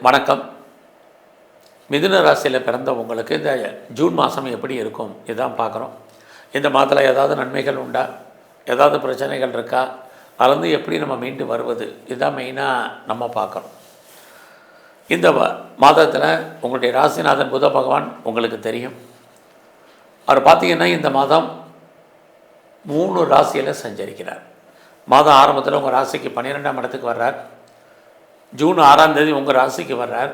வணக்கம். மிதுன ராசியில் பிறந்த உங்களுக்கு இந்த ஜூன் மாதம் எப்படி இருக்கும் இதுதான் பார்க்குறோம். இந்த மாதத்தில் ஏதாவது நன்மைகள் உண்டா, ஏதாவது பிரச்சனைகள் இருக்கா, அதுலேருந்து எப்படி நம்ம மீண்டு வருவது, இதுதான் மெயினாக நம்ம பார்க்குறோம். இந்த மாதத்தில் உங்களுடைய ராசிநாதன் புத பகவான் உங்களுக்கு தெரியும். அவர் பார்த்திங்கன்னா இந்த மாதம் 3 ராசியில் சஞ்சரிக்கிறார். மாதம் ஆரம்பத்தில் உங்கள் ராசிக்கு 12ஆம் இடத்துக்கு வர்றார். ஜூன் 6ஆம் தேதி உங்கள் ராசிக்கு வர்றார்.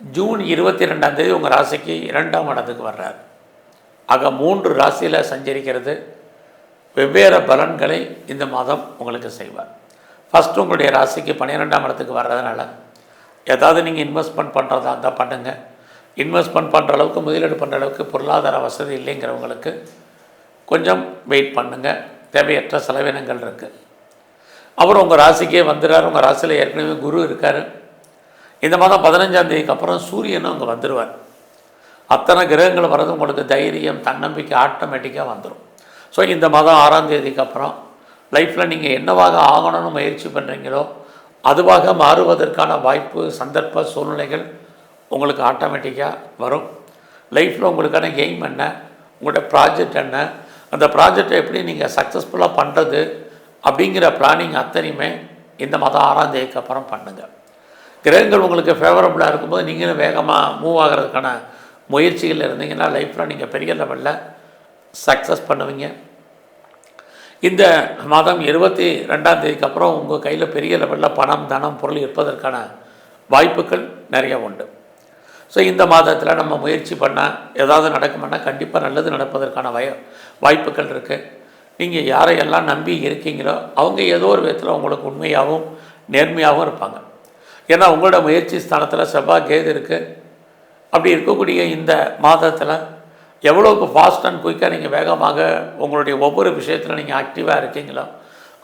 ஜூன் 22ஆம் தேதி உங்கள் ராசிக்கு 2ஆம் இடத்துக்கு வர்றார். ஆக 3 ராசியில் சஞ்சரிக்கிறது வெவ்வேறு பலன்களை இந்த மாதம் உங்களுக்கு செய்வார். ஃபஸ்ட்டு உங்களுடைய ராசிக்கு 12ஆம் இடத்துக்கு வர்றதுனால ஏதாவது நீங்கள் இன்வெஸ்ட்மெண்ட் பண்ணுறதா இருந்தால் பண்ணுங்கள். இன்வெஸ்ட்மெண்ட் பண்ணுற அளவுக்கு, முதலீடு பண்ணுற அளவுக்கு பொருளாதார வசதி இல்லைங்கிறவங்களுக்கு கொஞ்சம் வெயிட் பண்ணுங்கள். தேவையற்ற செலவினங்கள் இருக்குது. அப்புறம் உங்கள் ராசிக்கே வந்துடுறார். உங்கள் ராசியில் ஏற்கனவே குரு இருக்கார். இந்த மாதம் 15ஆம் தேதிக்கு அப்புறம் சூரியனும் அங்கே வந்துடுவார். அத்தனை கிரகங்கள் வர்றது உங்களுக்கு தைரியம், தன்னம்பிக்கை ஆட்டோமேட்டிக்காக வந்துடும். ஸோ இந்த மாதம் 6ஆம் தேதிக்கு அப்புறம் லைஃப்பில் நீங்கள் என்னவாக ஆகணும்னு முயற்சி பண்ணுறீங்களோ அதுவாக மாறுவதற்கான வாய்ப்பு, சந்தர்ப்ப சூழ்நிலைகள் உங்களுக்கு ஆட்டோமேட்டிக்காக வரும். லைஃப்பில் உங்களுக்கான எய்ம் என்ன, உங்களோட ப்ராஜெக்ட் என்ன, அந்த ப்ராஜெக்டை எப்படி நீங்கள் சக்ஸஸ்ஃபுல்லாக பண்ணுறது அப்படிங்கிற பிளானிங் அத்தனையுமே இந்த மாதம் 6ஆம் தேதிக்கு அப்புறம் பண்ணுங்கள். கிரகங்கள் உங்களுக்கு ஃபேவரபுளாக இருக்கும்போது நீங்களும் வேகமாக மூவ் ஆகிறதுக்கான முயற்சிகள் இருந்தீங்கன்னா லைஃப்பில் நீங்கள் பெரிய லெவலில் சக்ஸஸ் பண்ணுவீங்க. இந்த மாதம் 22ஆம் தேதிக்கு அப்புறம் உங்கள் கையில் பெரிய லெவலில் பணம், தனம், பொருள் இருப்பதற்கான வாய்ப்புகள் நிறைய உண்டு. ஸோ இந்த மாதத்தில் நம்ம முயற்சி பண்ணால் ஏதாவது நடக்குமானா கண்டிப்பாக நல்லது நடப்பதற்கான வாய்ப்புகள் இருக்குது. நீங்கள் யாரையெல்லாம் நம்பி இருக்கீங்களோ அவங்க ஏதோ ஒரு விதத்தில் உங்களுக்கு உண்மையாகவும் நேர்மையாகவும் இருப்பாங்க. ஏன்னா உங்களோட முயற்சி ஸ்தானத்தில் செவ்வாய், கேது இருக்குது. அப்படி இருக்கக்கூடிய இந்த மாதத்தில் எவ்வளோக்கு ஃபாஸ்ட் அண்ட் குயிக்காக நீங்கள் வேகமாக உங்களுடைய ஒவ்வொரு விஷயத்தில் நீங்கள் ஆக்டிவாக இருக்கீங்களோ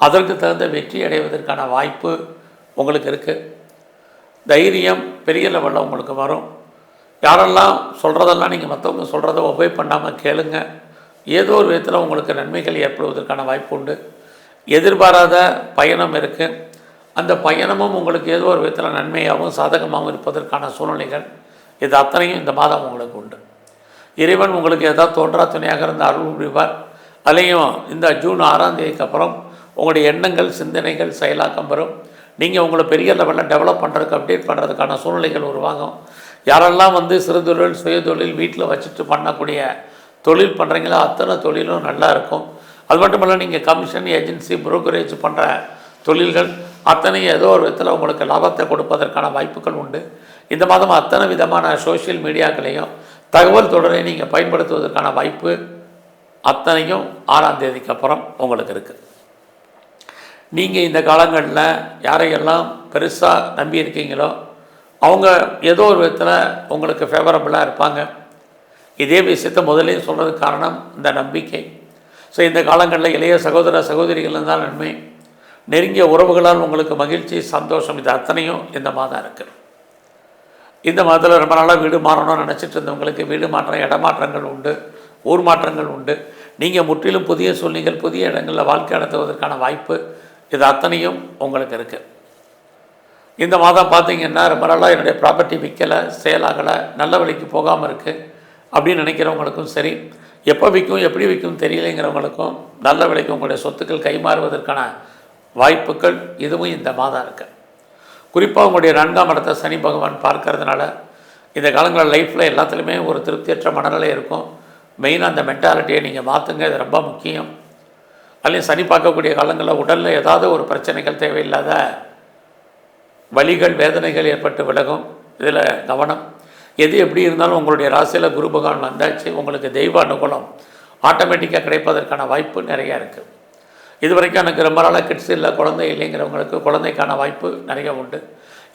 அதற்கு தகுந்த வெற்றி அடைவதற்கான வாய்ப்பு உங்களுக்கு இருக்குது. தைரியம் பெரிய லெவலில் உங்களுக்கு வரும். யாரெல்லாம் சொல்கிறதெல்லாம் நீங்கள் மற்றவங்க சொல்கிறத ஒபே பண்ணாமல் கேளுங்க. ஏதோ ஒரு விதத்தில் உங்களுக்கு நன்மைகள் ஏற்படுவதற்கான வாய்ப்பு உண்டு. எதிர்பாராத பயணம் இருக்குது. அந்த பயணமும் உங்களுக்கு ஏதோ ஒரு விதத்தில் நன்மையாகவும் சாதகமாகவும் இருப்பதற்கான சூழ்நிலைகள் இது அத்தனையும் இந்த மாதம் உங்களுக்கு உண்டு. இறைவன் உங்களுக்கு ஏதாவது தோன்றா துணையாக இருந்த அருள் புரிவார். அதுலேயும் இந்த ஜூன் 6ஆம் தேதிக்கு அப்புறம் உங்களுடைய எண்ணங்கள், சிந்தனைகள் செயலாக்கம் வரும். நீங்கள் உங்களை பெரிய லெவலில் டெவலப் பண்ணுறதுக்கு, அப்டேட் பண்ணுறதுக்கான சூழ்நிலைகள் உருவாகும். யாரெல்லாம் சிறு தொழில், சுய தொழில் வீட்டில் வச்சுட்டு பண்ணக்கூடிய தொழில் பண்ணுறீங்களோ அத்தனை தொழிலும் நல்லா இருக்கும். அது மட்டும் இல்லை, நீங்கள் கமிஷன், ஏஜென்சி, புரோக்கரேஜ் பண்ணுற தொழில்கள் அத்தனையும் ஏதோ ஒரு விதத்தில் உங்களுக்கு லாபத்தை கொடுப்பதற்கான வாய்ப்புகள் உண்டு. இந்த மாதம் அத்தனை விதமான சோஷியல் மீடியாக்களையும் தகவல் தொடரை நீங்கள் பயன்படுத்துவதற்கான வாய்ப்பு அத்தனையும் 6ஆம் தேதிக்கு அப்புறம் உங்களுக்கு இருக்குது. நீங்கள் இந்த காலங்களில் யாரையெல்லாம் பெருசாக நம்பி இருக்கீங்களோ அவங்க ஏதோ ஒரு விதத்தில் உங்களுக்கு ஃபேவரபுளாக இருப்பாங்க. இதே விஷயத்தை முதலே சொல்கிறதுக்கு காரணம் இந்த நம்பிக்கை. ஸோ இந்த காலங்களில் இளைய சகோதர சகோதரிகள் இருந்தால் நன்மை, நெருங்கிய உறவுகளால் உங்களுக்கு மகிழ்ச்சி, சந்தோஷம், இது அத்தனையும் இந்த மாதம் இருக்குது. இந்த மாதத்தில் ரொம்ப நாளாக வீடு மாறணும்னு நினச்சிட்டு இருந்தவங்களுக்கு வீடு மாற்றம், இடமாற்றங்கள் உண்டு, ஊர் மாற்றங்கள் உண்டு. நீங்கள் முற்றிலும் புதிய சூழ்நிலைகள், புதிய இடங்களில் வாழ்க்கை நடத்துவதற்கான வாய்ப்பு இது அத்தனையும் உங்களுக்கு இருக்குது. இந்த மாதம் பார்த்திங்கன்னா ரொம்ப நாளாக என்னுடைய ப்ராப்பர்ட்டி விற்கலை, சேலாகலை, நல்ல வழிக்கு போகாமல் இருக்குது அப்படின்னு நினைக்கிறவங்களுக்கும் சரி, எப்போ விற்கும் எப்படி விற்கும் தெரியலைங்கிறவங்களுக்கும் நல்ல விலைக்கு உங்களுடைய சொத்துக்கள் கைமாறுவதற்கான வாய்ப்புகள் இதுவும் இந்த மாதம் இருக்குது. குறிப்பாக உங்களுடைய 4ஆம் இடத்தை சனி பகவான் பார்க்கறதுனால இந்த காலங்களில் லைஃப்பில் எல்லாத்துலேயுமே ஒரு திருப்தியற்ற மனநிலை இருக்கும். மெயினாக அந்த மென்டாலிட்டியை நீங்கள் மாற்றுங்க, இது ரொம்ப முக்கியம். அதுலேயும் சனி பார்க்கக்கூடிய காலங்களில் உடலில் ஏதாவது ஒரு பிரச்சனைகள், தேவையில்லாத வலிகள், வேதனைகள் ஏற்பட்டு விலகும். இதில் கவனம். எது எப்படி இருந்தாலும் உங்களுடைய ராசியில் குரு பகவான் வந்தாச்சு. உங்களுக்கு தெய்வ அனுகூலம் ஆட்டோமேட்டிக்காக கிடைப்பதற்கான வாய்ப்பு நிறையா இருக்குது. இது வரைக்கும் எனக்கு ரொம்ப நாளாக கிட்ஸ் இல்லை, குழந்தை இல்லைங்கிறவங்களுக்கு குழந்தைக்கான வாய்ப்பு நிறைய உண்டு.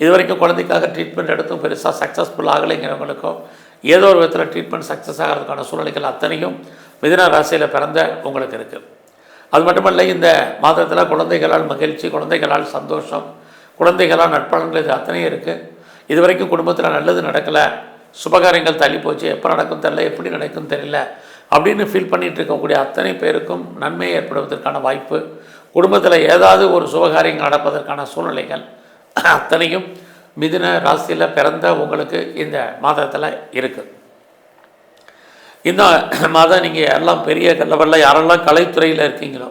இது வரைக்கும் குழந்தைக்காக ட்ரீட்மெண்ட் எடுத்தும் பெருசாக சக்ஸஸ்ஃபுல் ஆகலைங்கிறவங்களுக்கும் ஏதோ ஒரு விதத்தில் ட்ரீட்மெண்ட் சக்ஸஸ் ஆகிறதுக்கான சூழ்நிலைகள் அத்தனையும் மிதுன ராசியில் பிறந்த உங்களுக்கு இருக்குது. அது மட்டுமல்ல, இந்த மாதத்தில் குழந்தைகளால் மகிழ்ச்சி, குழந்தைகளால் சந்தோஷம், குழந்தைகளால் நற்பலன்கள் இது அத்தனையும் இருக்குது. இது வரைக்கும் குடும்பத்தில் நல்லது நடக்கலை, சுபகாரியங்கள் தள்ளி போச்சு, எப்போ நடக்கும் தெரியல, எப்படி நடக்கும் தெரியல அப்படின்னு ஃபீல் பண்ணிகிட்டு இருக்கக்கூடிய அத்தனை பேருக்கும் நன்மை ஏற்படுவதற்கான வாய்ப்பு, குடும்பத்தில் ஏதாவது ஒரு சுபகாரியங்கள் நடப்பதற்கான சூழ்நிலைகள் அத்தனையும் மிதுன ராசியில் பிறந்த உங்களுக்கு இந்த மாதத்தில் இருக்குது. இந்த மாதம் நீங்கள் எல்லாம் பெரிய லெவலில் யாரெல்லாம் கலைத்துறையில் இருக்கீங்களோ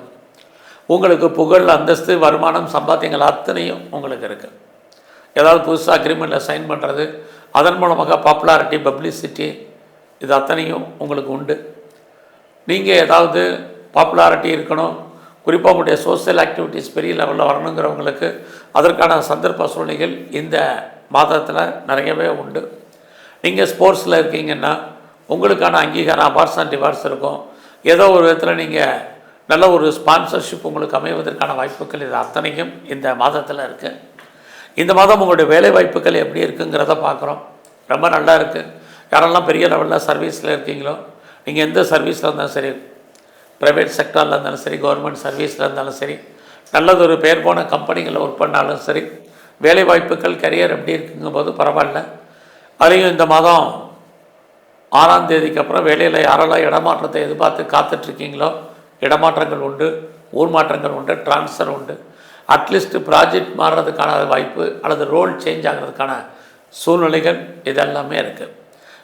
உங்களுக்கு புகழ், அந்தஸ்து, வருமானம், சம்பாத்தியங்கள் அத்தனையும் உங்களுக்கு இருக்குது. ஏதாவது புதுசாக அக்ரிமெண்ட்டில் சைன் பண்ணுறது, அதன் மூலமாக பாப்புலாரிட்டி, பப்ளிசிட்டி, இது அத்தனையும் உங்களுக்கு உண்டு. நீங்கள் ஏதாவது பாப்புலாரிட்டி இருக்கணும், குறிப்பாக உங்களுடைய சோசியல் ஆக்டிவிட்டீஸ் பெரிய லெவலில் வரணுங்கிறவங்களுக்கு அதற்கான சந்தர்ப்ப சூழ்நிலைகள் இந்த மாதத்தில் நிறையவே உண்டு. நீங்கள் ஸ்போர்ட்ஸில் இருக்கீங்கன்னா உங்களுக்கான அங்கீகாரம், அவார்ட்ஸ் அண்ட் ரிவார்ட்ஸ் இருக்கும். ஏதோ ஒரு விதத்தில் நீங்கள் நல்ல ஒரு ஸ்பான்சர்ஷிப் உங்களுக்கு அமைவதற்கான வாய்ப்புகள் இது அத்தனையும் இந்த மாதத்தில் இருக்குது. இந்த மாதம் உங்களுடைய வேலை வாய்ப்புகள் எப்படி இருக்குங்கிறத பார்க்குறோம். ரொம்ப நல்லா இருக்குது. யாரெல்லாம் பெரிய லெவலில் சர்வீஸில் இருக்கீங்களோ, நீங்கள் எந்த சர்வீஸில் இருந்தாலும் சரி, ப்ரைவேட் செக்டாரில் இருந்தாலும் சரி, கவர்மெண்ட் சர்வீஸில் இருந்தாலும் சரி, நல்லதொரு பேர் போன கம்பெனிகளில் ஒர்க் பண்ணாலும் சரி, வேலை வாய்ப்புகள், கரியர் எப்படி இருக்குங்கும் போது பரவாயில்ல. அதுலேயும் இந்த மாதம் 6ஆம் தேதிக்கு அப்புறம் வேலையில் யாரெல்லாம் இடமாற்றத்தை எதிர்பார்த்து காத்துட்ருக்கீங்களோ இடமாற்றங்கள் உண்டு, ஊர் மாற்றங்கள் உண்டு, ட்ரான்ஸ்ஃபர் உண்டு. அட்லீஸ்ட் ப்ராஜெக்ட் மாறுறதுக்கான வாய்ப்பு அல்லது ரோல் சேஞ்ச் ஆகிறதுக்கான சூழ்நிலைகள் இதெல்லாமே இருக்குது.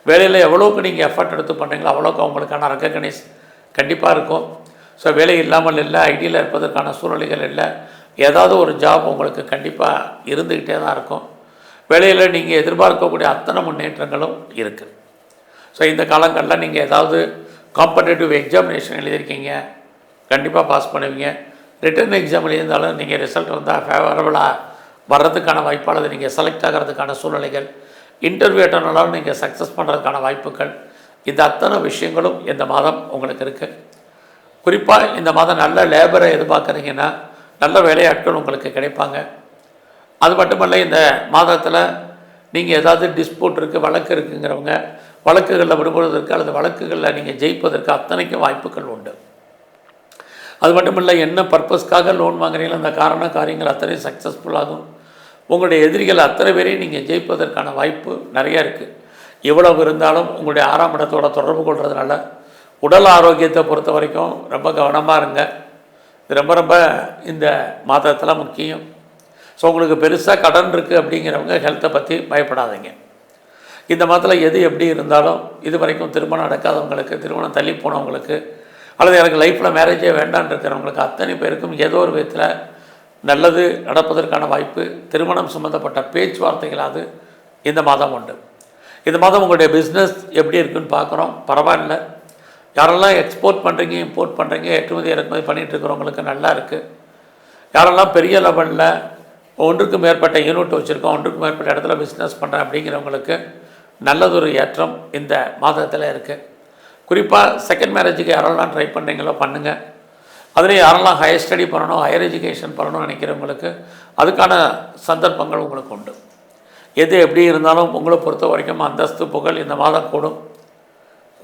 வேலையில் எவ்வளோக்கு நீங்கள் எஃபர்ட் எடுத்து பண்ணுறீங்களோ அவ்வளோக்கு அவங்களுக்கான ரெக்கக்னைஸ் கண்டிப்பாக இருக்கும். ஸோ வேலை இல்லாமல் இல்லை, ஐடியில் இருப்பதற்கான சூழ்நிலைகள் இல்லை, ஏதாவது ஒரு ஜாப் உங்களுக்கு கண்டிப்பாக இருந்துக்கிட்டே தான் இருக்கும். வேலையில் நீங்கள் எதிர்பார்க்கக்கூடிய அத்தனை முன்னேற்றங்களும் இருக்குது. ஸோ இந்த காலங்களில் நீங்கள் ஏதாவது காம்படேட்டிவ் எக்ஸாமினேஷன் எழுதியிருக்கீங்க, கண்டிப்பாக பாஸ் பண்ணுவீங்க. ரிட்டன் எக்ஸாம் எழுதியிருந்தாலும் நீங்கள் ரிசல்ட் வந்தால் ஃபேவரபுளாக வர்றதுக்கான வாய்ப்பு அல்லது நீங்கள் செலக்ட் ஆகிறதுக்கான சூழ்நிலைகள், இன்டர்வியூ அட்டனாலும் நீங்கள் சக்ஸஸ் பண்ணுறதுக்கான வாய்ப்புகள், இந்த அத்தனை விஷயங்களும் இந்த மாதம் உங்களுக்கு இருக்குது. குறிப்பாக இந்த மாதம் நல்ல லேபரை எதிர்பார்க்குறீங்கன்னா நல்ல வேலையாட்கள் உங்களுக்கு கிடைப்பாங்க. அது மட்டுமல்ல, இந்த மாதத்தில் நீங்கள் ஏதாவது டிஸ்பியூட் இருக்குது, வழக்கு இருக்குங்கிறவங்க வழக்குகளில் விடுபடுவதற்கு அல்லது வழக்குகளில் நீங்கள் ஜெயிப்பதற்கு அத்தனைக்கும் வாய்ப்புகள் உண்டு. அது மட்டும் இல்லை, என்ன பர்பஸ்க்காக லோன் வாங்குறீங்களோ அந்த காரியங்கள் அத்தனை சக்ஸஸ்ஃபுல்லாகும். உங்களுடைய எதிரிகள் அத்தனை பேரையும் நீங்கள் ஜெயிப்பதற்கான வாய்ப்பு நிறையா இருக்குது. இவ்வளவு இருந்தாலும் உங்களுடைய 6ஆம் இடத்தோட தொடர்பு கொள்வதனால உடல் ஆரோக்கியத்தை பொறுத்த வரைக்கும் ரொம்ப கவனமாக இருங்க. இது ரொம்ப ரொம்ப இந்த மாதத்தில் முக்கியம். ஸோ உங்களுக்கு பெருசாக கடன் இருக்குது அப்படிங்கிறவங்க ஹெல்த்தை பற்றி பயப்படாதீங்க. இந்த மாதத்தில் எது எப்படி இருந்தாலும் இது வரைக்கும் திருமணம் நடக்காதவங்களுக்கு, திருமணம் தள்ளி போனவங்களுக்கு, அல்லது எனக்கு லைஃப்பில் மேரேஜே வேண்டான்னு இருக்கிறவங்களுக்கு அத்தனை பேருக்கும் ஏதோ ஒரு விதத்தில் நல்லது நடப்பதற்கான வாய்ப்பு, திருமணம் சம்மந்தப்பட்ட பேச்சுவார்த்தைகளாவது இந்த மாதம் உண்டு. இந்த மாதம் உங்களுடைய பிஸ்னஸ் எப்படி இருக்குதுன்னு பார்க்குறோம். பரவாயில்ல. யாரெல்லாம் எக்ஸ்போர்ட் பண்ணுறீங்க, இம்போர்ட் பண்ணுறீங்க, ஏற்றுமதி இறக்குமதி பண்ணிகிட்டு இருக்கிறவங்களுக்கு நல்லா இருக்குது. யாரெல்லாம் பெரிய லெவலில் ஒன்றுக்கு மேற்பட்ட யூனிட் வச்சுருக்கோம், ஒன்றுக்கு மேற்பட்ட இடத்துல பிஸ்னஸ் பண்ணுறேன் அப்படிங்கிறவங்களுக்கு நல்லதொரு ஏற்றம் இந்த மாதத்தில் இருக்குது. குறிப்பாக செகண்ட் மேரேஜுக்கு யாரெல்லாம் ட்ரை பண்ணுறீங்களோ பண்ணுங்கள். அதில் யாரெல்லாம் ஹையர் ஸ்டடி பண்ணணும், ஹையர் எஜுகேஷன் பண்ணணும்னு நினைக்கிறவங்களுக்கு அதுக்கான சந்தர்ப்பங்கள் உங்களுக்கு உண்டு. எது எப்படி இருந்தாலும் உங்களை பொறுத்த வரைக்கும் அந்தஸ்து, புகழ் இந்த மாதம்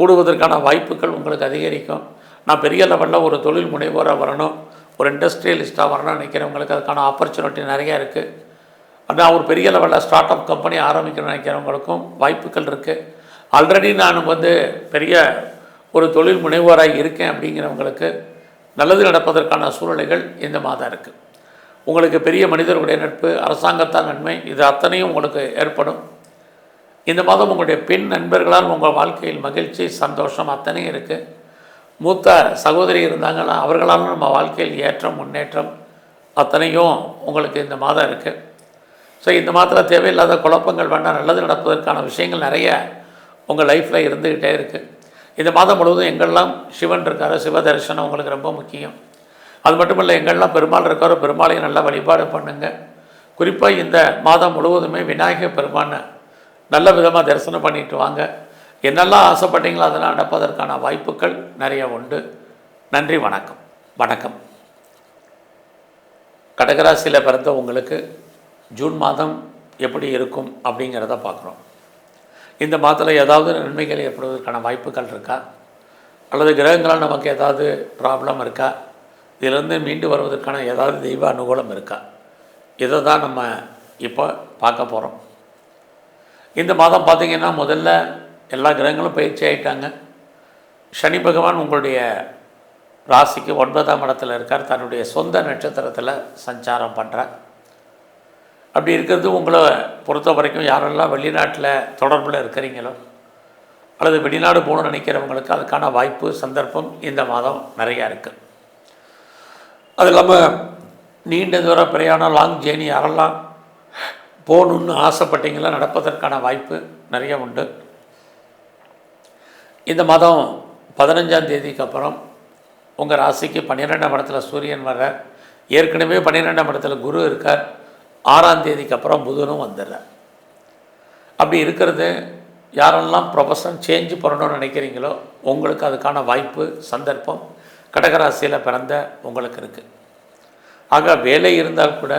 கூடுவதற்கான வாய்ப்புகள் உங்களுக்கு அதிகரிக்கும். நான் பெரிய லெவலில் ஒரு தொழில் முனைவோராக வரணும், ஒரு இண்டஸ்ட்ரியலிஸ்ட்டாக வரணும்னு நினைக்கிறவங்களுக்கு அதுக்கான ஆப்பர்ச்சுனிட்டி நிறையா இருக்குது. நான் ஒரு பெரிய லெவலில் ஸ்டார்ட் அப் கம்பெனி ஆரம்பிக்கணும்னு நினைக்கிறவங்களுக்கும் வாய்ப்புகள் இருக்குது. ஆல்ரெடி நான் பெரிய ஒரு தொழில் முனைவோராக இருக்கேன் அப்படிங்கிறவங்களுக்கு நல்லது நடப்பதற்கான சூழ்நிலைகள் இந்த மாதம் இருக்குது. உங்களுக்கு பெரிய மனிதர்களுடைய நட்பு, அரசாங்கத்தால் நன்மை, இது அத்தனையும் உங்களுக்கு ஏற்படும். இந்த மாதம் உங்களுடைய பெண் நண்பர்களால் உங்கள் வாழ்க்கையில் மகிழ்ச்சி, சந்தோஷம் அத்தனையும் இருக்குது. மூத்த சகோதரி இருந்தாங்கன்னா அவர்களாலும் நம்ம வாழ்க்கையில் ஏற்றம், முன்னேற்றம் அத்தனையும் உங்களுக்கு இந்த மாதம் இருக்குது. ஸோ இந்த மாதத்தில் தேவையில்லாத குழப்பங்கள் வேண்டாம், நல்லது நடப்பதற்கான விஷயங்கள் நிறைய உங்கள் லைஃப்பில் இருந்துக்கிட்டே இருக்குது. இந்த மாதம் முழுவதும் எங்கெல்லாம் சிவன் இருக்காரோ சிவ தரிசனம் உங்களுக்கு ரொம்ப முக்கியம். அது மட்டும் இல்லை, எங்கெல்லாம் பெருமாள் இருக்காரோ பெருமாளையும் நல்லா வழிபாடு பண்ணுங்கள். குறிப்பாக இந்த மாதம் முழுவதுமே விநாயகர் பெருமானை நல்ல விதமாக தரிசனம் பண்ணிட்டு வாங்க. என்னெல்லாம் ஆசைப்பட்டீங்களோ அதெல்லாம் நடப்பதற்கான வாய்ப்புகள் நிறைய உண்டு. நன்றி, வணக்கம். வணக்கம். கடகராசியில் பிறந்த உங்களுக்கு ஜூன் மாதம் எப்படி இருக்கும் அப்படிங்கிறத பார்க்குறோம். இந்த மாதத்தில் ஏதாவது நன்மைகள் ஏற்படுவதற்கான வாய்ப்புகள் இருக்கா, அல்லது கிரகங்களால் நமக்கு ஏதாவது ப்ராப்ளம் இருக்கா, இதிலிருந்து மீண்டு வருவதற்கான ஏதாவது தெய்வ அனுகூலம் இருக்கா, இதை தான் நம்ம இப்போ பார்க்க போகிறோம். இந்த மாதம் பார்த்திங்கன்னா முதல்ல எல்லா கிரகங்களும் பயிற்சி ஆகிட்டாங்க. சனி பகவான் உங்களுடைய ராசிக்கு 9ஆம் இடத்துல இருக்கார், தன்னுடைய சொந்த நட்சத்திரத்தில் சஞ்சாரம் பண்ணுறார். அப்படி இருக்கிறது உங்களை பொறுத்த வரைக்கும் யாரெல்லாம் வெளிநாட்டில் தொடர்பில் இருக்கிறீங்களோ அல்லது வெளிநாடு போகணும்னு நினைக்கிறவங்களுக்கு அதுக்கான வாய்ப்பு சந்தர்ப்பம் இந்த மாதம் நிறையா இருக்குது. அது இல்லாமல் நீண்ட தூர பிரயாணம் லாங் ஜேர்னி யாரெல்லாம் போகணுன்னு ஆசைப்பட்டீங்களோ நடப்பதற்கான வாய்ப்பு நிறைய உண்டு. இந்த மாதம் 15ஆம் தேதிக்கு அப்புறம் உங்கள் ராசிக்கு 12ஆம் இடத்துல சூரியன் வர, ஏற்கனவே 12ஆம் இடத்துல குரு இருக்கார். 6ஆம் தேதிக்கு அப்புறம் புதனும் வந்துடுறார். அப்படி இருக்கிறது யாரெல்லாம் ப்ரொஃபஷன் சேஞ்ச் பண்ணணும்னு நினைக்கிறீங்களோ உங்களுக்கு அதுக்கான வாய்ப்பு சந்தர்ப்பம் கடகராசியில் பிறந்த உங்களுக்கு இருக்குது. ஆக வேலை இருந்தால் கூட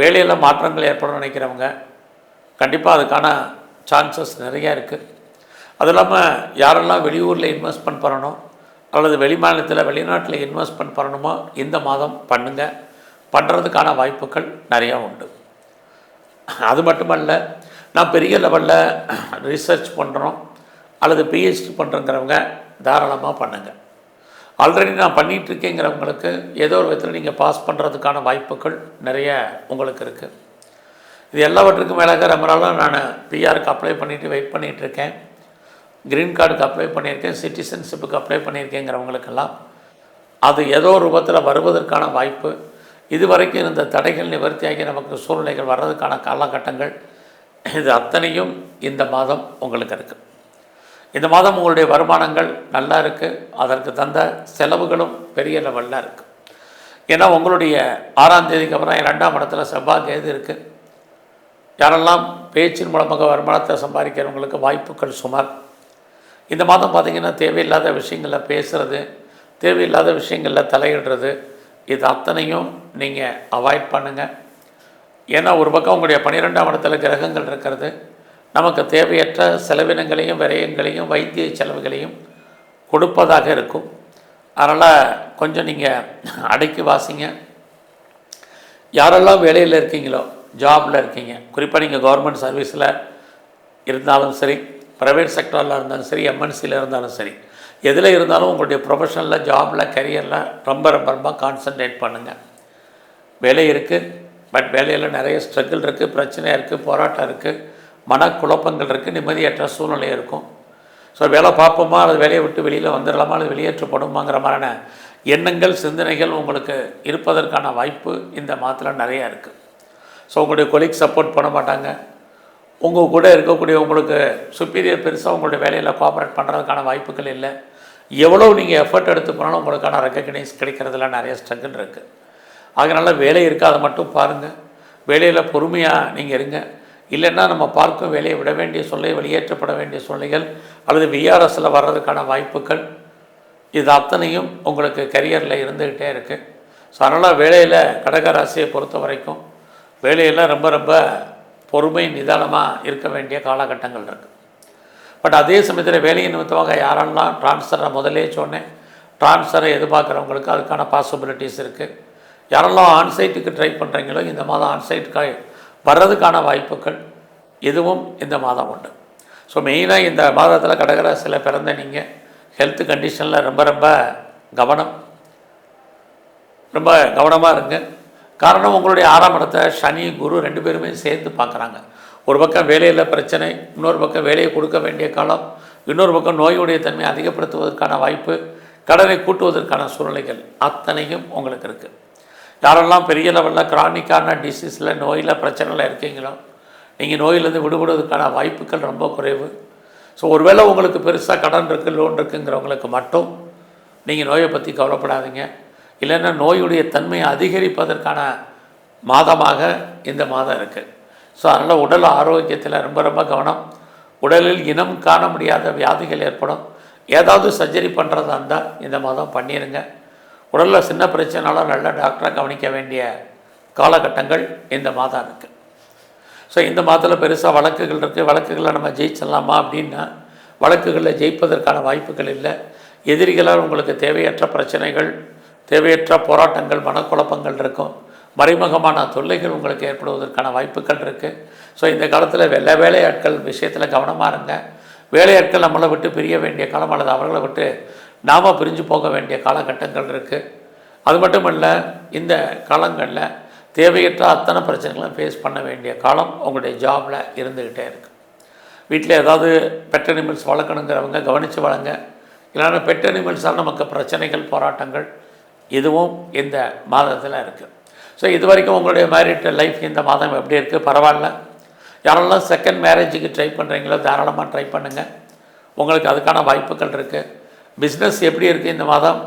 வேலையில் மாற்றங்கள் ஏற்படணும்னு நினைக்கிறவங்க கண்டிப்பாக அதுக்கான சான்சஸ் நிறையா இருக்குது. அது இல்லாமல் யாரெல்லாம் வெளியூரில் இன்வெஸ்ட்மெண்ட் பண்ணணும் அல்லது வெளிமாநிலத்தில் வெளிநாட்டில் இன்வெஸ்ட்மெண்ட் பண்ணணுமோ இந்த மாதம் பண்ணுங்கள். பண்ணுறதுக்கான வாய்ப்புகள் நிறையா உண்டு. அது மட்டுமல்ல, நான் பெரிய லெவலில் ரிசர்ச் பண்ணுறோம் அல்லது பிஹெச்டி பண்ணுறங்கிறவங்க தாராளமாக பண்ணுங்கள். ஆல்ரெடி நான் பண்ணிகிட்ருக்கேங்கிறவங்களுக்கு ஏதோ ஒரு விதத்தில் நீங்கள் பாஸ் பண்ணுறதுக்கான வாய்ப்புகள் நிறைய உங்களுக்கு இருக்குது. இது எல்லாவற்றுக்கும் மேலாக ரொம்ப நாளாக நான் பிஆருக்கு அப்ளை பண்ணிவிட்டு வெயிட் பண்ணிகிட்ருக்கேன். க்ரீன் கார்டுக்கு அப்ளை பண்ணியிருக்கேன், சிட்டிசன்ஷிப்புக்கு அப்ளை பண்ணியிருக்கேங்கிறவங்களுக்கெல்லாம் அது ஏதோ ஒரு ரூபத்தில் வருவதற்கான வாய்ப்பு, இதுவரைக்கும் இருந்த தடைகள் நிவர்த்தியாகி நமக்கு சூழ்நிலைகள் வர்றதுக்கான காலகட்டங்கள் இது அத்தனையும் இந்த மாதம் உங்களுக்கு இருக்குது. இந்த மாதம் உங்களுடைய வருமானங்கள் நல்லா இருக்குது. அதற்கு தந்த செலவுகளும் பெரிய லெவலில் இருக்குது. ஏன்னா உங்களுடைய 6ஆம் தேதிக்கு அப்புறம் 2ஆம் இடத்துல செவ்வாய் கேது இருக்குது. யாரெல்லாம் பேச்சின் மூலமாக வருமானத்தை சம்பாதிக்கிறவங்களுக்கு வாய்ப்புகள் சுமார். இந்த மாதம் பார்த்திங்கன்னா தேவையில்லாத விஷயங்களில் பேசுகிறது, தேவையில்லாத விஷயங்களில் தலையிடுறது, இது அத்தனையும் நீங்கள் அவாய்ட் பண்ணுங்கள். ஏன்னா ஒரு பக்கம் உங்களுடைய 12ஆம் இடத்துல கிரகங்கள் இருக்கிறது நமக்கு தேவையற்ற செலவினங்களையும் விரயங்களையும் வைத்திய செலவுகளையும் கொடுப்பதாக இருக்கும். அதனால் கொஞ்சம் நீங்கள் அடக்கி வாசிங்க. யாரெல்லாம் வேலையில் இருக்கீங்களோ, ஜாபில் இருக்கீங்க, குறிப்பாக நீங்கள் கவர்மெண்ட் சர்வீஸில் இருந்தாலும் சரி, ப்ரைவேட் செக்டரில் இருந்தாலும் சரி, எம்என்சியில் இருந்தாலும் சரி, எதில் இருந்தாலும் உங்களுடைய ப்ரொஃபஷனில் ஜாபில் கரியரில் ரொம்ப ரொம்ப ரொம்ப கான்சன்ட்ரேட் பண்ணுங்கள். வேலை இருக்குது, பட் வேலையில் நிறைய ஸ்ட்ரகிள் இருக்குது, பிரச்சனையாக இருக்குது, போராட்டம் இருக்குது, மனக்குழப்பங்கள் இருக்குது, நிம்மதியற்ற சூழ்நிலை இருக்கும். ஸோ வேலை பார்ப்போமா அல்லது வேலையை விட்டு வெளியில் வந்துடலாமா அல்லது வெளியேற்றப்படுமாங்கிற மாதிரியான எண்ணங்கள் சிந்தனைகள் உங்களுக்கு இருப்பதற்கான வாய்ப்பு இந்த மாதத்தில் நிறையா இருக்குது. ஸோ உங்களுடைய கொலீக் சப்போர்ட் பண்ண மாட்டாங்க. உங்கள் கூட இருக்கக்கூடிய உங்களுக்கு சுப்பீரியர் பெருசாக உங்களுடைய வேலையில் கோஆப்ரேட் பண்ணுறதுக்கான வாய்ப்புகள் இல்லை. எவ்வளோ நீங்கள் எஃபர்ட் எடுத்து போனாலும் உங்களுக்கான ரெக்கக்னைஸ் கிடைக்கிறதுல நிறைய ஸ்ட்ரகிள் இருக்குது. அதனால் வேலை இருக்குது, அதை மட்டும் பாருங்கள். வேலையில் பொறுமையாக நீங்கள் இருங்க. இல்லைன்னா நம்ம பார்க்கும் வேலையை விட வேண்டிய சூழ்நிலை, வெளியேற்றப்பட வேண்டிய சூழ்நிலைகள் அல்லது விஆர்எஸில் வர்றதுக்கான வாய்ப்புகள் இது அத்தனையும் உங்களுக்கு கரியரில் இருந்துக்கிட்டே இருக்குது. ஸோ அதனால் வேலையில் கடகராசியை பொறுத்த வரைக்கும் வேலையில் ரொம்ப ரொம்ப பொறுமை நிதானமாக இருக்க வேண்டிய காலகட்டங்கள் இருக்குது. பட் அதே சமயத்தில் வேலையை நிமித்தமாக யாரெல்லாம் ட்ரான்ஸ்ஃபரை முதலே சொன்னேன், ட்ரான்ஸ்ஃபரை எதிர்பார்க்குறவங்களுக்கு அதுக்கான பாசிபிலிட்டிஸ் இருக்குது. யாரெல்லாம் ஆன்சைட்டுக்கு ட்ரை பண்ணுறீங்களோ இந்த மாதம் ஆன்சைட்டுக்கு வர்றதுக்கான வாய்ப்புகள் இதுவும் இந்த மாதம் உண்டு. ஸோ மெயினாக இந்த மாதத்தில் கடகராசியில் பிறந்த நீங்கள் ஹெல்த் கண்டிஷனில் ரொம்ப ரொம்ப கவனமாக இருங்க. காரணம் உங்களுடைய 6ஆம் இடத்தை சனி குரு 2 பேருமே சேர்ந்து பார்க்குறாங்க. ஒரு பக்கம் வேலையில் பிரச்சனை, இன்னொரு பக்கம் வேலையை கொடுக்க வேண்டிய காலம், இன்னொரு பக்கம் நோயுடைய தன்மையை அதிகப்படுத்துவதற்கான வாய்ப்பு, கடனை கூட்டுவதற்கான சூழ்நிலைகள் அத்தனையும் உங்களுக்கு இருக்குது. யாரெல்லாம் பெரிய லெவலில் கிரானிக்கான டிசீஸில் நோயில் பிரச்சனையில் இருக்கீங்களோ நீங்கள் நோயிலேருந்து விடுபடுவதற்கான வாய்ப்புகள் ரொம்ப குறைவு. ஸோ ஒருவேளை உங்களுக்கு பெருசாக கடன் இருக்குது, லோன் இருக்குங்கிறவங்களுக்கு மட்டும் நீங்கள் நோயை பற்றி கவலைப்படாதீங்க. இல்லைன்னா நோயுடைய தன்மையை அதிகரிப்பதற்கான மாதமாக இந்த மாதம் இருக்குது. ஸோ அதனால் உடல் ஆரோக்கியத்தில் ரொம்ப ரொம்ப கவனம். உடலில் இனம் காண முடியாத வியாதிகள் ஏற்படும். ஏதாவது சர்ஜரி பண்ணுறதா இருந்தால் இந்த மாதம் பண்ணிடுங்க. உடலில் சின்ன பிரச்சனைனாலும் நல்ல டாக்டராக கவனிக்க வேண்டிய காலகட்டங்கள் இந்த மாதம் இருக்குது. ஸோ இந்த மாதத்தில் பெருசாக வழக்குகள் இருக்குது. வழக்குகளில் நம்ம ஜெயிச்சிடலாமா அப்படின்னா வழக்குகளில் ஜெயிப்பதற்கான வாய்ப்புகள் இல்லை. எதிரிகளால் உங்களுக்கு தேவையற்ற பிரச்சனைகள், தேவையற்ற போராட்டங்கள், மனக்குழப்பங்கள் இருக்கும். மறைமுகமான தொல்லைகள் உங்களுக்கு ஏற்படுவதற்கான வாய்ப்புகள் இருக்குது. ஸோ இந்த காலத்தில் வேலையாட்கள் விஷயத்தில் கவனமாக இருங்க. வேலையாட்கள் நம்மளை விட்டு பிரிய வேண்டிய காலம் அல்லது அவர்களை விட்டு நாம் பிரிஞ்சு போக வேண்டிய காலகட்டங்கள் இருக்குது. அது மட்டும் இல்லை, இந்த காலங்களில் தேவையற்ற அத்தனை பிரச்சனைகளும் ஃபேஸ் பண்ண வேண்டிய காலம் உங்களுடைய ஜாபில் இருந்துக்கிட்டே இருக்குது. வீட்டில் ஏதாவது பெட் அனிமல்ஸ் வளர்க்கணுங்கிறவங்க கவனித்து வளங்க. இல்லைன்னா பெட் அனிமல்ஸால் நமக்கு பிரச்சனைகள், போராட்டங்கள் இதுவும் இந்த மாதத்தில் இருக்குது. ஸோ இது வரைக்கும் உங்களுடைய மேரிட் லைஃப் இந்த மாதம் எப்படி இருக்குது? பரவாயில்ல. யாரெல்லாம் செகண்ட் மேரேஜுக்கு ட்ரை பண்ணுறீங்களோ தாராளமாக ட்ரை பண்ணுங்கள். உங்களுக்கு அதுக்கான வாய்ப்புகள் இருக்குது. பிஸ்னஸ் எப்படி இருக்குது? இந்த மாதம்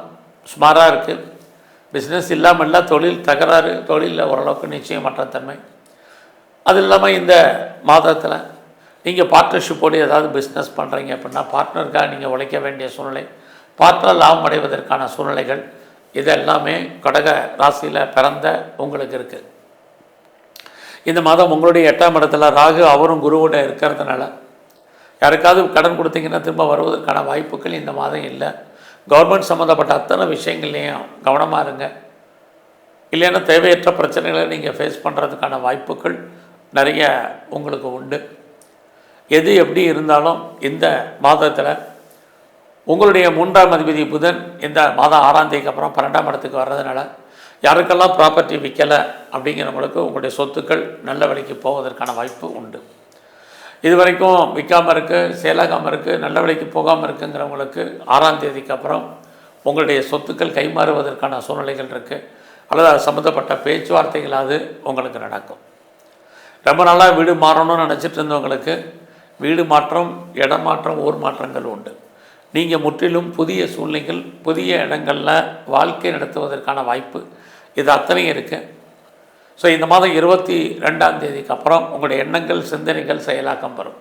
சுமாராக இருக்குது. பிஸ்னஸ் இல்லாமல் இல்லை, தொழில் தகராறு, தொழிலில் ஓரளவுக்கு நிச்சயமற்ற தன்மை. அது இல்லாமல் இந்த மாதத்தில் நீங்கள் பார்ட்னர்ஷிப்போடு ஏதாவது பிஸ்னஸ் பண்ணுறீங்க அப்படின்னா பார்ட்னருக்காக நீங்கள் உழைக்க வேண்டிய சூழ்நிலை, பார்ட்னர் லாபம் அடைவதற்கான சூழ்நிலைகள் இதெல்லாமே கடக ராசியில் பிறந்த உங்களுக்கு இருக்குது. இந்த மாதம் உங்களுடைய 8ஆம் இடத்துல ராகு அவரும் குருவோட இருக்கிறதுனால யாருக்காவது கடன் கொடுத்தீங்கன்னா திரும்ப வருவதற்கான வாய்ப்புகள் இந்த மாதம் இல்லை. கவர்மெண்ட் சம்மந்தப்பட்ட அத்தனை விஷயங்கள்லேயும் கவனமாக இருங்க. இல்லைன்னா தேவையற்ற பிரச்சனைகளை நீங்கள் ஃபேஸ் பண்ணுறதுக்கான வாய்ப்புகள் நிறைய உங்களுக்கு உண்டு. எது எப்படி இருந்தாலும் இந்த மாதத்தில் உங்களுடைய 3ஆம் அதிபதி புதன் இந்த மாதம் 6ஆம் தேதிக்கு அப்புறம் 12ஆம் இடத்துக்கு வர்றதுனால யாருக்கெல்லாம் ப்ராப்பர்ட்டி விற்கலை அப்படிங்கிறவங்களுக்கு உங்களுடைய சொத்துக்கள் நல்ல விலைக்கு போவதற்கான வாய்ப்பு உண்டு. இது வரைக்கும் விற்காமல் இருக்குது, சேலாகாமல் இருக்குது, நல்ல விலைக்கு போகாமல் இருக்குங்கிறவங்களுக்கு 6ஆம் தேதிக்கு அப்புறம் உங்களுடைய சொத்துக்கள் கைமாறுவதற்கான சூழ்நிலைகள் இருக்குது. அல்லது அது சம்மந்தப்பட்ட பேச்சுவார்த்தைகளாவது உங்களுக்கு நடக்கும். ரொம்ப நாளாக வீடு மாறணும்னு நினச்சிட்டு இருந்தவங்களுக்கு வீடு மாற்றம், இடம் மாற்றம், ஊர் மாற்றங்கள் உண்டு. நீங்கள் முற்றிலும் புதிய சூழ்நிலைகள், புதிய இடங்களில் வாழ்க்கை நடத்துவதற்கான வாய்ப்பு இது அத்தனையும் இருக்குது. ஸோ இந்த மாதம் 22ஆம் தேதிக்கு அப்புறம் உங்களுடைய எண்ணங்கள், சிந்தனைகள் செயலாக்கம் வரும்.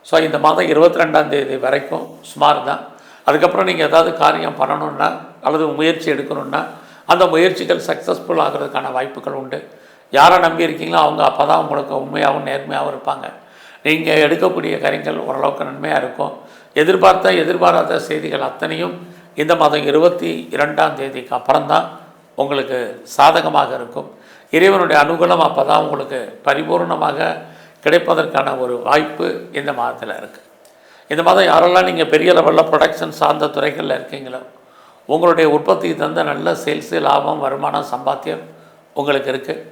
ஸோ இந்த மாதம் 22ஆம் தேதி வரைக்கும் சுமார் தான். அதுக்கப்புறம் நீங்கள் ஏதாவது காரியம் பண்ணணுன்னா அல்லது முயற்சி எடுக்கணுன்னா அந்த முயற்சிகள் சக்ஸஸ்ஃபுல் ஆகிறதுக்கான வாய்ப்புகள் உண்டு. யாரை நம்பி இருக்கீங்களோ அவங்க அப்போ தான் உங்களுக்கு உண்மையாகவும் நேர்மையாகவும் இருப்பாங்க. நீங்கள் எடுக்கக்கூடிய காரியங்கள் ஓரளவுக்கு நன்மையாக இருக்கும். எதிர்பாராத செய்திகள் அத்தனையும் இந்த மாதம் 22ஆம் தேதிக்கு அப்புறம்தான் உங்களுக்கு சாதகமாக இருக்கும். இறைவனுடைய அனுகூலம் அப்போ தான் உங்களுக்கு பரிபூர்ணமாக கிடைப்பதற்கான ஒரு வாய்ப்பு இந்த மாதத்தில் இருக்குது. இந்த மாதம் யாரெல்லாம் நீங்கள் பெரிய லெவலில் ப்ரொடக்ஷன் சார்ந்த துறைகளில் இருக்கீங்களோ உங்களுடைய உற்பத்திக்கு தந்த நல்ல சேல்ஸு, லாபம், வருமானம், சம்பாத்தியம் உங்களுக்கு இருக்குது.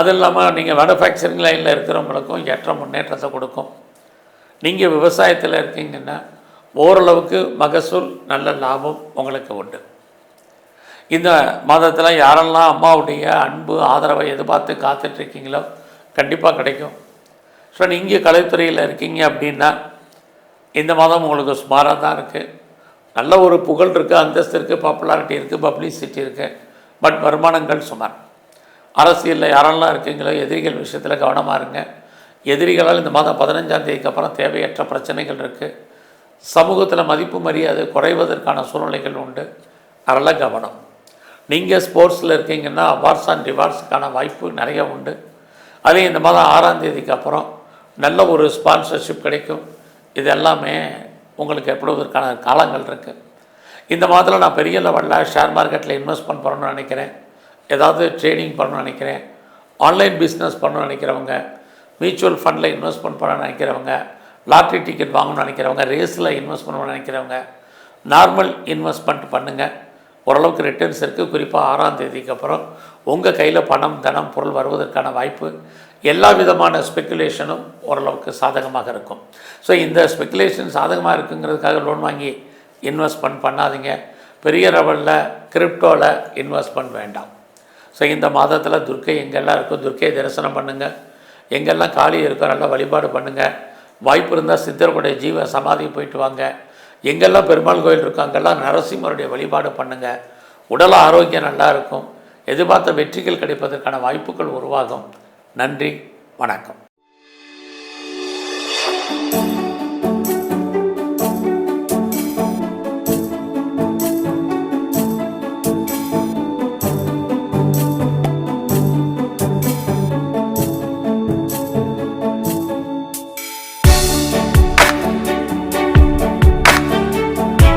அது இல்லாமல் நீங்கள் மேனுஃபேக்சரிங் லைனில் இருக்கிறவங்களுக்கும் ஏற்ற முன்னேற்றத்தை கொடுக்கும். நீங்கள் விவசாயத்தில் இருக்கீங்கன்னா ஓரளவுக்கு மகசூல், நல்ல லாபம் உங்களுக்கு உண்டு. இந்த மாதத்தில் யாரெல்லாம் அம்மாவுடைய அன்பு, ஆதரவை எதிர்பார்த்து காத்துட்ருக்கீங்களோ கண்டிப்பாக கிடைக்கும். ஸோ நீங்கள் கலைத்துறையில் இருக்கீங்க அப்படின்னா இந்த மாதம் உங்களுக்கு சுமாராக தான் இருக்குது. நல்ல ஒரு புகழ் இருக்குது, அந்தஸ்து இருக்குது, பாப்புலாரிட்டி இருக்குது, பப்ளிசிட்டி இருக்குது. பட் வருமானங்கள் சுமார். அரசியலில் யாரெல்லாம் இருக்கீங்களோ எதிரிகள் விஷயத்தில் கவனமாக இருங்க. எதிரிகளால் இந்த மாதம் 15ஆம் தேதிக்கு அப்புறம் தேவையற்ற பிரச்சனைகள் இருக்குது. சமூகத்தில் மதிப்பு மரியாதை குறைவதற்கான சூழ்நிலைகள் உண்டு. அதெல்லாம் கவனம். நீங்கள் ஸ்போர்ட்ஸில் இருக்கீங்கன்னா அவார்ட்ஸ் அண்ட் ரிவார்ட்ஸுக்கான வாய்ப்பு நிறைய உண்டு. அதே இந்த மாதம் 6ஆம் தேதிக்கு அப்புறம் நல்ல ஒரு ஸ்பான்சர்ஷிப் கிடைக்கும். இது எல்லாமே உங்களுக்கு எப்படிவதற்கான காலங்கள் இருக்குது. இந்த மாதத்தில் நான் பெரிய லெவலில் ஷேர் மார்க்கெட்டில் இன்வெஸ்ட்மெண்ட் பண்ணணும்னு நினைக்கிறேன். ஏதாவது ட்ரேடிங் பண்ணணும்னு நினைக்கிறேன். ஆன்லைன் பிஸ்னஸ் பண்ணணும்னு நினைக்கிறவங்க, மியூச்சுவல் ஃபண்டில் இன்வெஸ்ட்மெண்ட் பண்ண நினைக்கிறவங்க, லாட்ரி டிக்கெட் வாங்கணும்னு நினைக்கிறவங்க, ரேஸில் இன்வெஸ்ட் பண்ணணும்னு நினைக்கிறவங்க நார்மல் இன்வெஸ்ட்மெண்ட் பண்ணுங்கள். ஓரளவுக்கு ரிட்டர்ன்ஸ் இருக்குது. குறிப்பாக 6ஆம் தேதிக்கு அப்புறம் உங்கள் கையில் பணம், தனம், பொருள் வருவதற்கான வாய்ப்பு. எல்லா விதமான ஸ்பெக்குலேஷனும் ஓரளவுக்கு சாதகமாக இருக்கும். ஸோ இந்த ஸ்பெக்குலேஷன் சாதகமாக இருக்குங்கிறதுக்காக லோன் வாங்கி இன்வெஸ்ட்மெண்ட் பண்ணாதீங்க. பெரிய லெவலில் கிரிப்டோவில் இன்வெஸ்ட்மெண்ட் வேண்டாம். ஸோ இந்த மாதத்தில் துர்க்கை எங்கெல்லாம் இருக்கோ துர்க்கையை தரிசனம் பண்ணுங்கள். எங்கெல்லாம் காளி இருக்கோ நல்லா வழிபாடு பண்ணுங்கள். வாய்ப்பு இருந்தால் சித்தர்களுடைய ஜீவ சமாதி போயிட்டு வாங்க. எங்கெல்லாம் பெருமாள் கோயில் இருக்கோ அங்கெல்லாம் நரசிம்மருடைய வழிபாடு பண்ணுங்கள். உடல் ஆரோக்கியம் நல்லா இருக்கும். எதிர்பார்த்த வெற்றிகள் கிடைப்பதற்கான வாய்ப்புகள் உருவாகும். நன்றி, வணக்கம்.